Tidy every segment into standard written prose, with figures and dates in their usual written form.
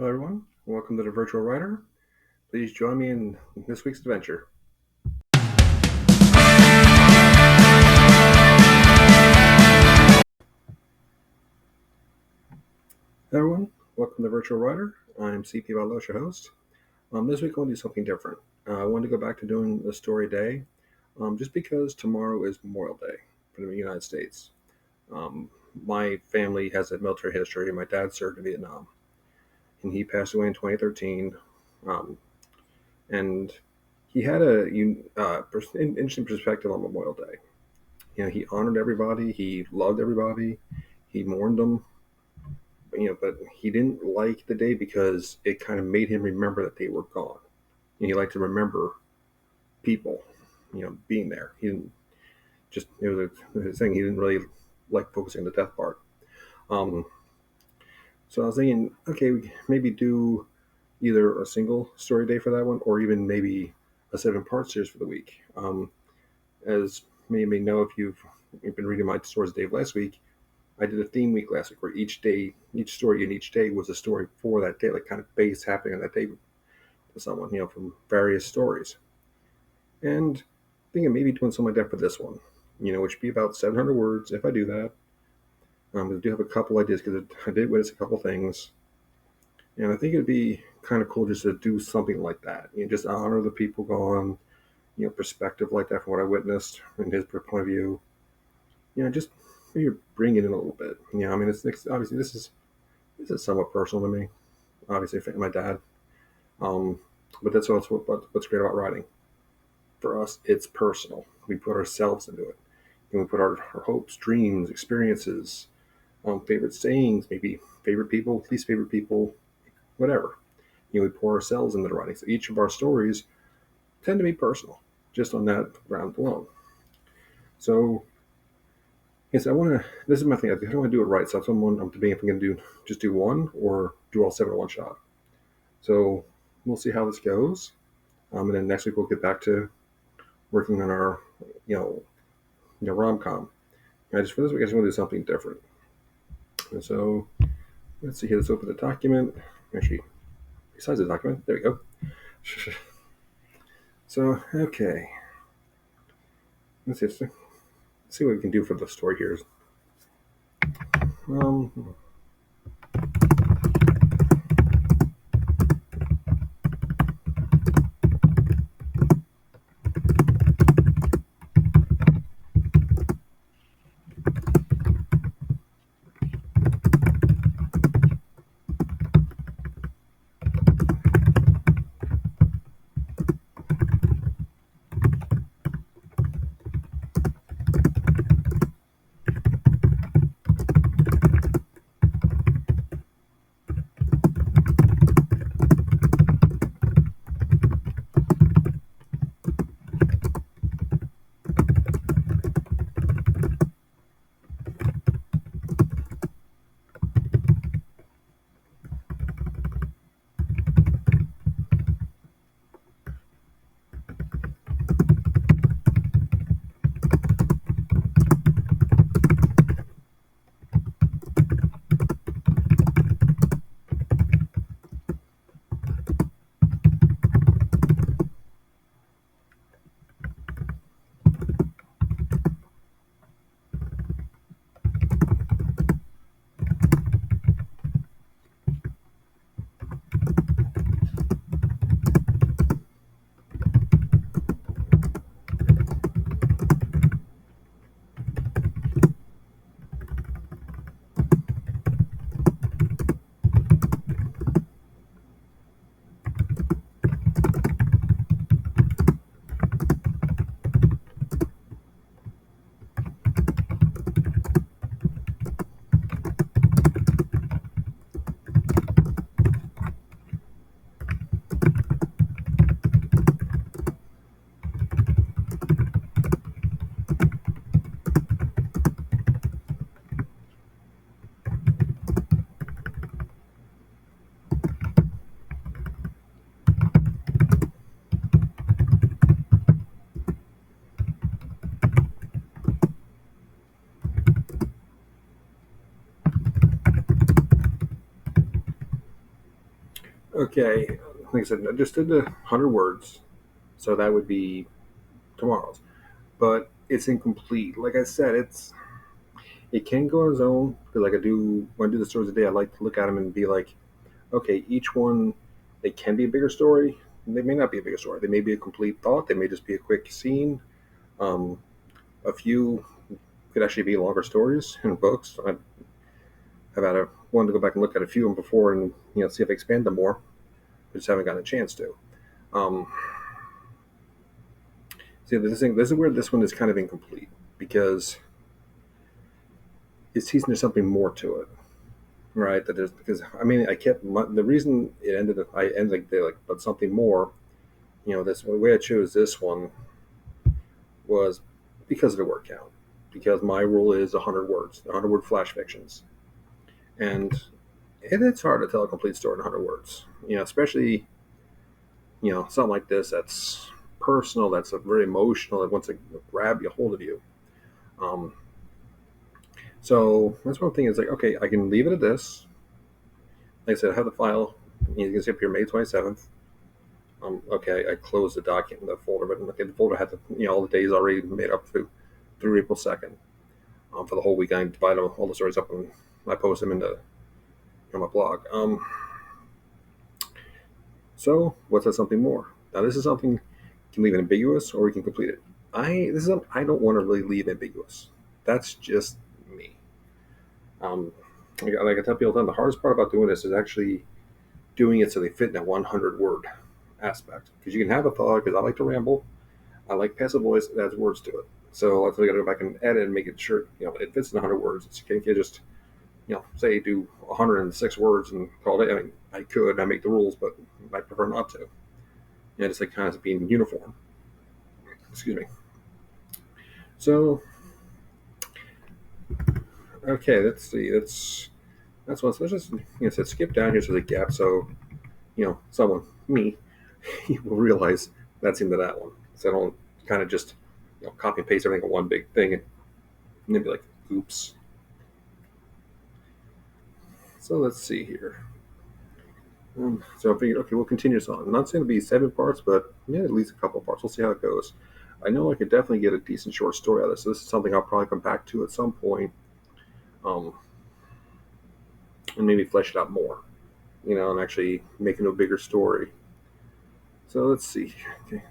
Hello, everyone. Welcome to the Virtual Writer. Please join me in this week's adventure. Hello, everyone. Welcome to the Virtual Writer. I'm CP Valos, your host. This week I want to do something different. I wanted to go back to doing a story day, just because tomorrow is Memorial Day for the United States. My family has a military history. My dad served in Vietnam, and he passed away in 2013. Um, and he had interesting perspective on Memorial Day. He honored everybody. He loved everybody. He mourned them. But he didn't like the day because it kind of made him remember that they were gone. And he liked to remember people, being there. He didn't just it was a thing. He didn't really like focusing on the death part. Um, so I was thinking, okay, we maybe do either a single story day for that one, or even maybe a 7-part series for the week. As many may know, if you've been reading my stories Dave last week, I did a theme week last week where each story in each day was a story for that day, like kind of based happening on that day to someone, from various stories. And thinking maybe doing something like that for this one, which would be about 700 words if I do that. I do have a couple ideas because I did witness a couple things. And I think it'd be kind of cool just to do something like that. Just honor the people gone, perspective like that from what I witnessed from his point of view. Just maybe bring it in a little bit. I mean, it's obviously this is somewhat personal to me. Obviously, my dad. Um, but that's what's great about writing. For us, it's personal. We put ourselves into it, and we put our hopes, dreams, experiences, favorite sayings, maybe favorite people, least favorite people, whatever. We pour ourselves into the writing. So each of our stories tend to be personal, just on that ground alone. So yes, I want to. This is my thing. I don't want to do it right. So I'm debating if I'm going to do one or do all 7 in one shot. So we'll see how this goes. And then next week we'll get back to working on our, rom com. I just for this week I just want to do something different. And so let's see here. Let's open the document. Actually, besides the document, there we go. So okay, let's see what we can do for the story here. Um, Okay, like I said, I just did the 100 words, so that would be tomorrow's. But it's incomplete. Like I said, it can go on its own because like I do when I do the stories a day, I like to look at them and be like, okay, each one they can be a bigger story. They may not be a bigger story. They may be a complete thought. They may just be a quick scene. Um, a few could actually be longer stories in books. I've had a wanted to go back and look at a few of them before and see if I expand them more. I just haven't gotten a chance to. Um, See, this is where this one is kind of incomplete because it's teasing there's something more to it, right? That there's because I mean I kept the reason it ended I ended like they like but something more. This the way I chose this one was because of the word count. Because my rule is 100 words, 100-word flash fictions, and it's hard to tell a complete story in 100 words. Especially something like this that's personal, that's very emotional, that wants to grab you, hold of you. Um, So that's one thing is like, okay, I can leave it at this. Like I said, I have the file. You can see up here May 27th. Okay, I closed the document, the folder, but okay, the folder had all the days already made up through April 2nd. For the whole week, I divided all the stories up and I post them into my blog. So what's that something more? Now this is something you can leave it ambiguous or we can complete it. I don't want to really leave ambiguous. That's just me. Um, like I tell people, the hardest part about doing this is actually doing it so they fit in a 100-word aspect. Because you can have a thought, because I like to ramble, I like passive voice, it adds words to it. So I got to go back and edit and make it sure it fits in 100 words. You can't just say do 106 words and call it. I mean, I could, I make the rules, but I prefer not to. Just like kind of being uniform. Excuse me. So okay, let's see. That's one. So let's just skip down here to the gap. So someone me you will realize that's into that one. So I don't kind of just copy and paste everything in one big thing and then be like, oops. So let's see here. So I figured, okay, we'll continue this on. I'm not saying it'll be 7 parts, but yeah, at least a couple parts. We'll see how it goes. I know I could definitely get a decent short story out of this. So this is something I'll probably come back to at some point, um, and maybe flesh it out more, and actually make it a bigger story. So let's see. Okay.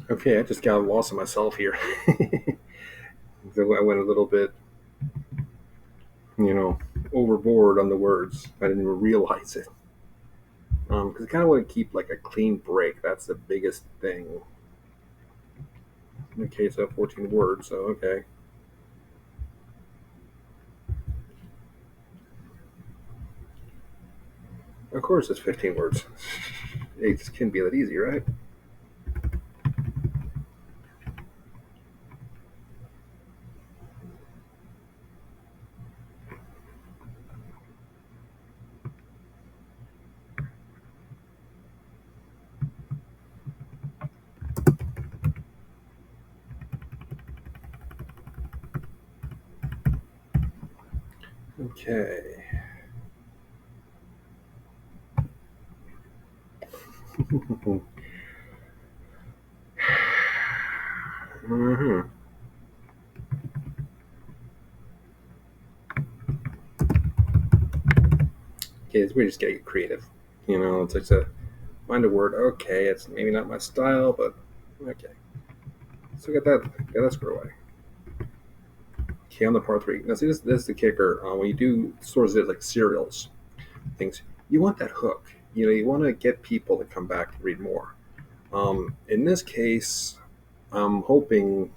Okay, I just got lost in myself here. So I went a little bit, you know, overboard on the words. I didn't even realize it. Because I kind of want to keep like a clean break. That's the biggest thing. Okay, so 14 words. So okay, of course it's 15 words. It can be that easy, right? Okay. hmm Okay, we're just getting creative. It's like to find a word. Okay, it's maybe not my style, but okay. So get that squared away. Okay, on the part three. Now, see, this is the kicker. When you do stores that like cereals, things, you want that hook. You want to get people to come back and read more. In this case, I'm hoping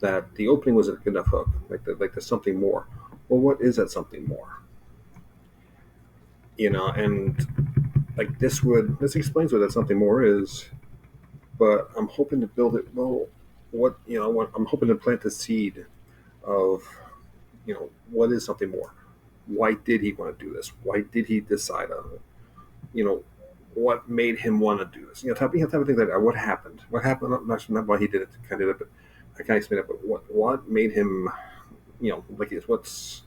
that the opening was a good enough hook, like there's something more. Well, what is that something more? And like this explains what that something more is, but I'm hoping to build it. Well, what I'm hoping to plant the seed of what is something more. Why did he want to do this? Why did he decide on it? You know, what made him want to do this? Type of thing like that. What happened? What happened? Not why he did it, kind of, but I can't explain it. But what made him, like this?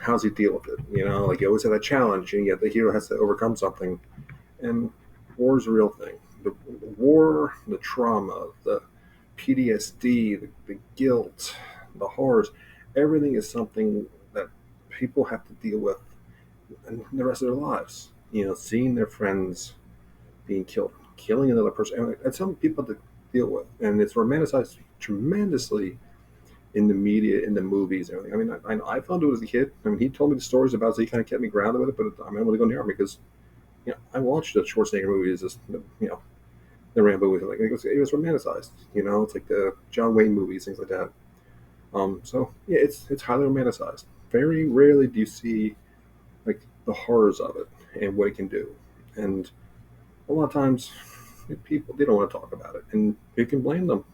How's he deal with it? Like you always have a challenge, and yet the hero has to overcome something. And war is a real thing. The war, the trauma, the PTSD, the guilt, the horrors, everything is something that people have to deal with in the rest of their lives. Seeing their friends being killed, killing another person, and it's something people have to deal with. And it's romanticized tremendously in the media, in the movies, and everything. I mean, I found it as a kid. I mean, he told me the stories about it, so he kind of kept me grounded with it. But I'm able to go near him because I watched the Schwarzenegger movies, the Rambo movies. Like it was romanticized. It's like the John Wayne movies, things like that. So yeah, it's highly romanticized. Very rarely do you see like the horrors of it and what it can do. And a lot of times, people they don't want to talk about it, and you can blame them.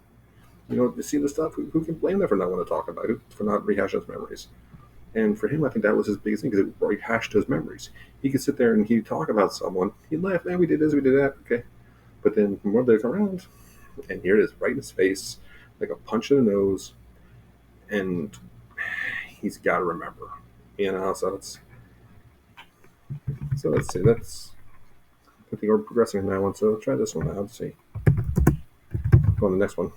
To see the stuff. Who can blame them for not want to talk about it, for not rehashing those memories? And for him, I think that was his biggest thing because it rehashed those memories. He could sit there and he'd talk about someone. He'd laugh, man, we did this, we did that, okay. But then the more they come around, and here it is, right in his face, like a punch in the nose, and he's got to remember. So let's see. I think we're progressing in that one. So try this one now. Let's see. Go on to the next one.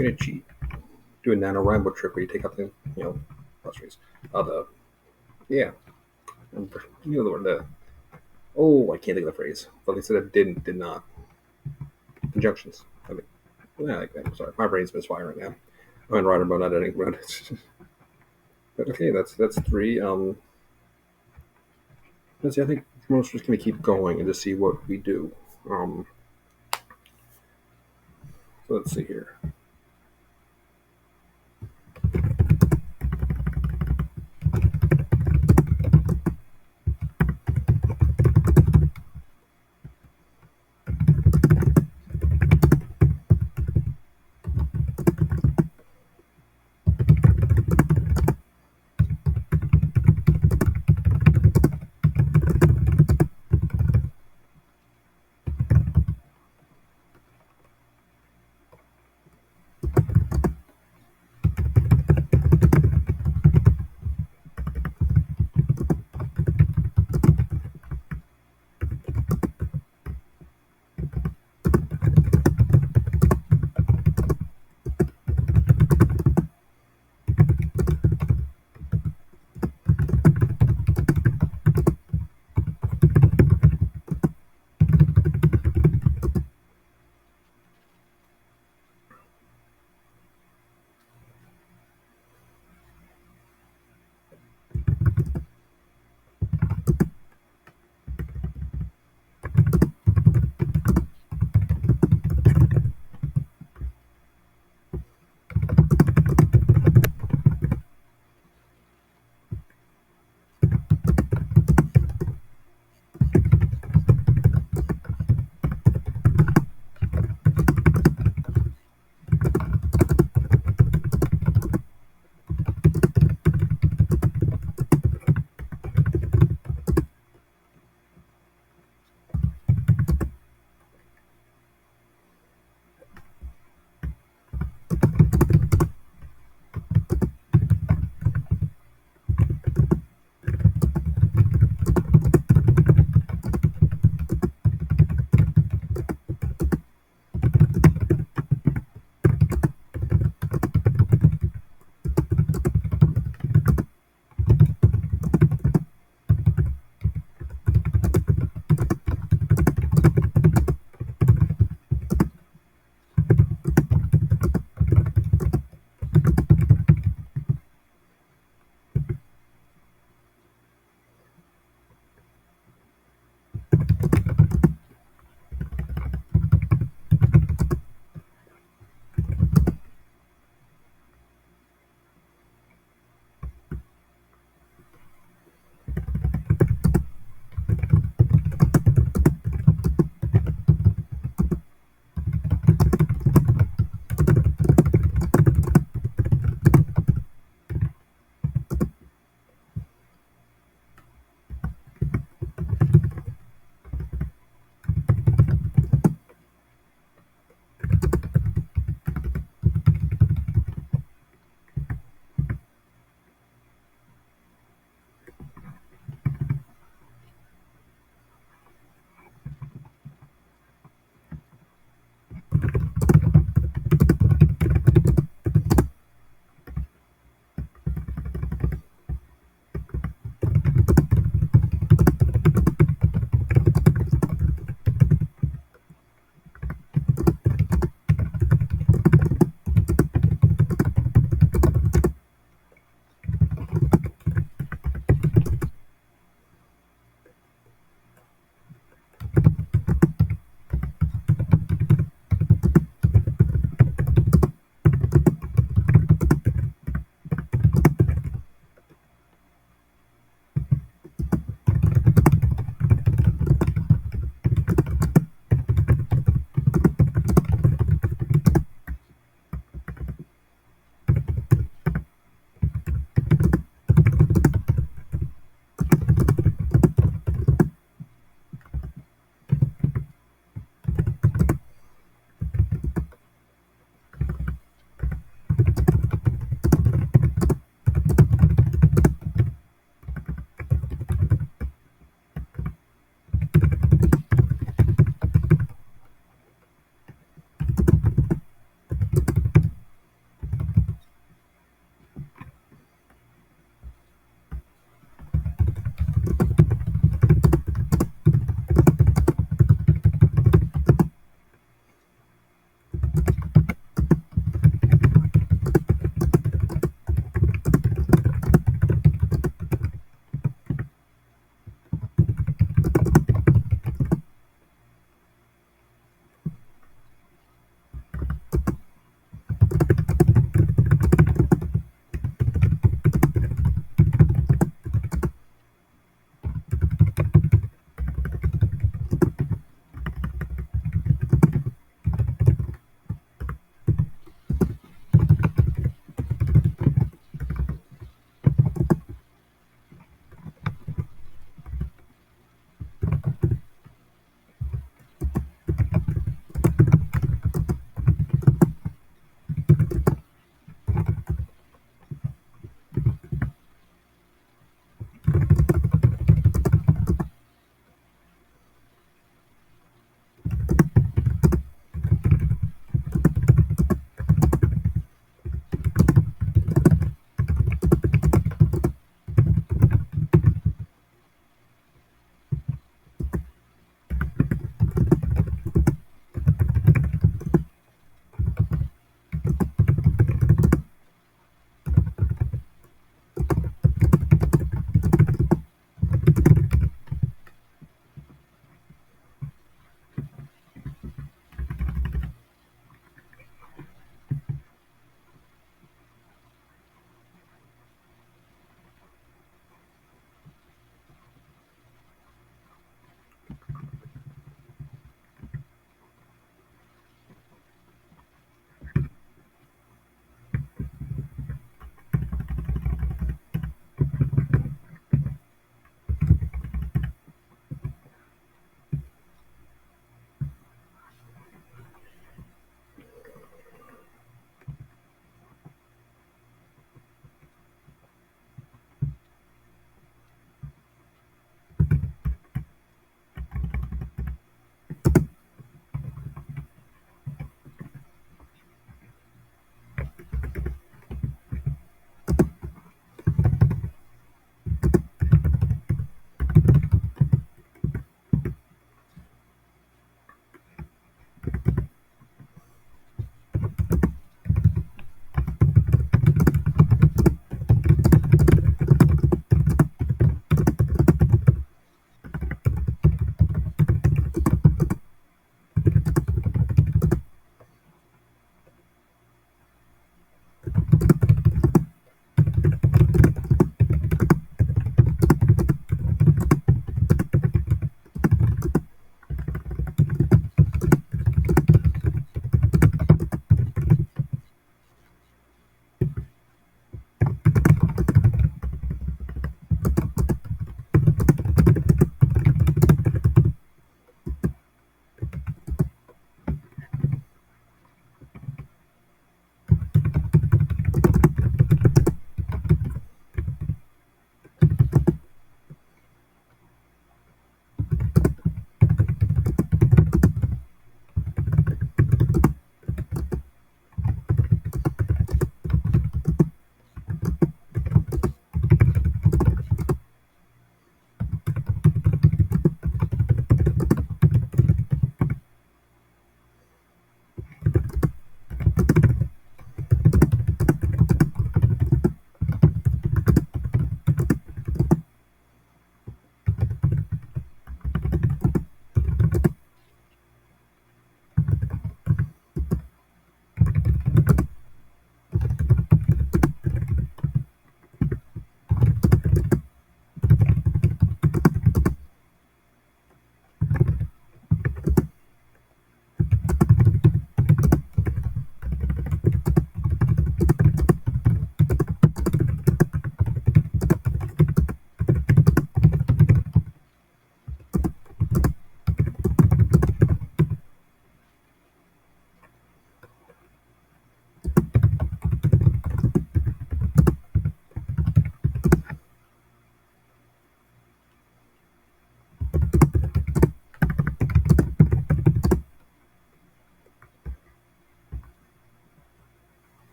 You're gonna cheat. Do a NaNoWriMo trick where you take out the apostrophes. The yeah, you know the word. I can't think of the phrase. But they said it did not. Conjunctions. I mean, yeah, like that. I'm sorry, my brain's misfiring right now. I'm in writer mode, not editing mode. But okay, that's three. Let's see. I think we're just gonna keep going and just see what we do. Um, so let's see here.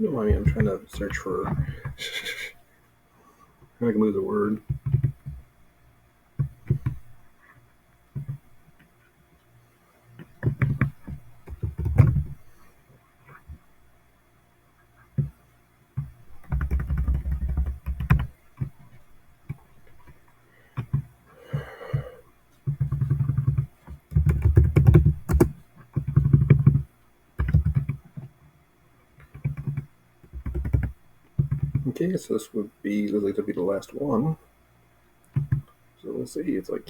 No, I mean I'm trying to search for. I can lose a word. Okay, so this would be looks like to be the last one. So we'll see. It's like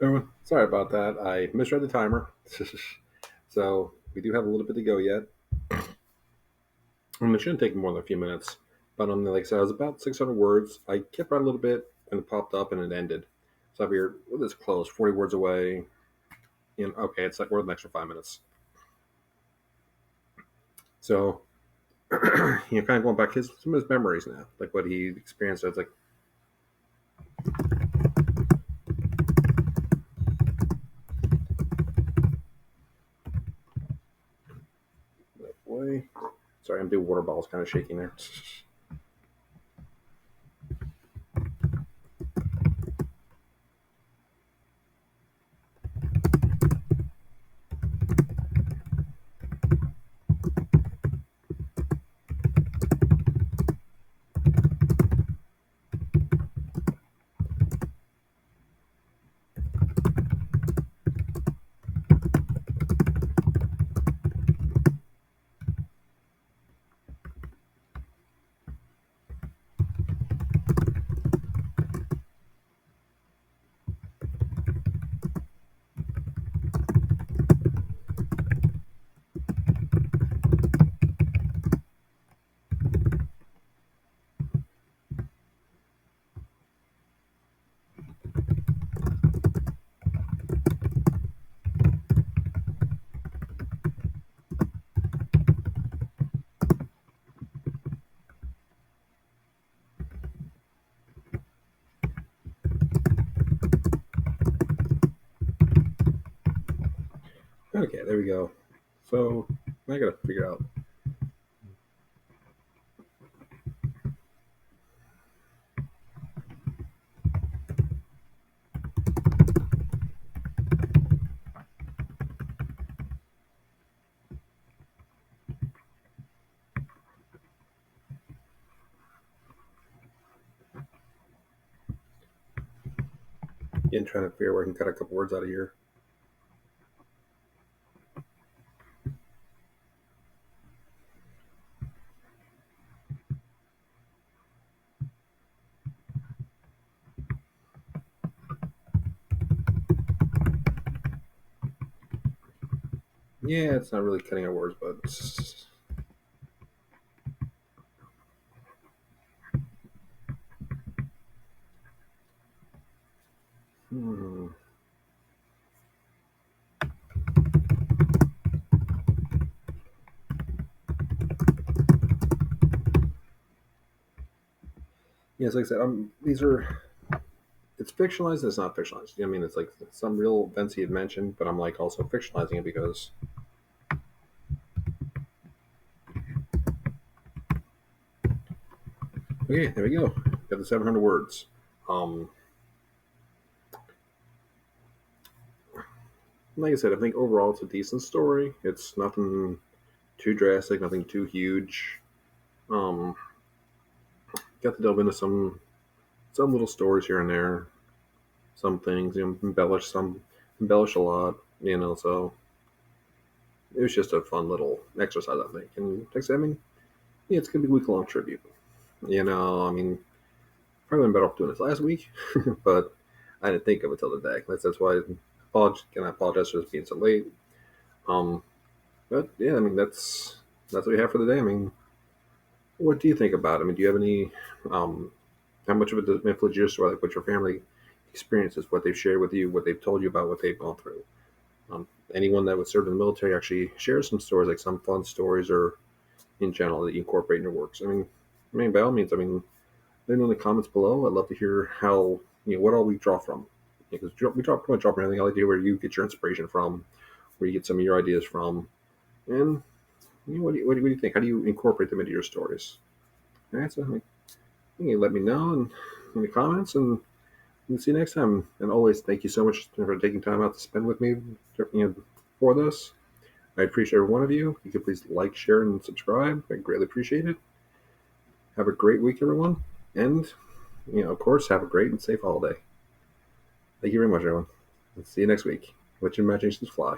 oh, sorry about that. I misread the timer. So we do have a little bit to go yet. It shouldn't take more than a few minutes. But like I said, it was about 600 words. I kept right a little bit, and it popped up, and it ended. So I figured, well, this is close, 40 words away. Okay, it's like we're an extra 5 minutes. So, kind of going back some of his memories now, like what he experienced. It's like, boy, sorry, I'm doing water bottles kind of shaking there. Okay, there we go. So I gotta figure out. and trying to figure out where I can cut a couple words out of here. Yeah, it's not really cutting out words, but hmm. Yes, like I said, these are it's fictionalized. It's not fictionalized. I mean, it's like some real events he had mentioned, but I'm like also fictionalizing it because okay, there we go. Got the 700 words. Um, like I said, I think overall it's a decent story. It's nothing too drastic, nothing too huge. Um, got to delve into some little stories here and there. Some things, embellish a lot. So it was just a fun little exercise, I think. And like I said, I mean, yeah, it's gonna be a week long tribute. I mean, probably been better off doing this last week, but I didn't think of it till the day. That's why I apologize for this being so late. Um, but yeah, I mean that's what we have for the day. I mean, what do you think about it? I mean, do you have any um, how much of it does influence your story, like what your family experiences, what they've shared with you, what they've told you about what they've gone through? Anyone that would serve in the military actually share some stories, like some fun stories, or in general that you incorporate in your works. I mean, by all means, I mean, let me know in the comments below. I'd love to hear how what all we draw from, because we draw pretty much draw from everything. I like to hear where you get your inspiration from, where you get some of your ideas from, and what do you think? How do you incorporate them into your stories? All right, so you can let me know in the comments, and we'll see you next time. And always, thank you so much for taking time out to spend with me, for this. I appreciate every one of you. You could please like, share, and subscribe. I greatly appreciate it. Have a great week, everyone, and of course, have a great and safe holiday. Thank you very much, everyone. See you next week. Let your imaginations fly.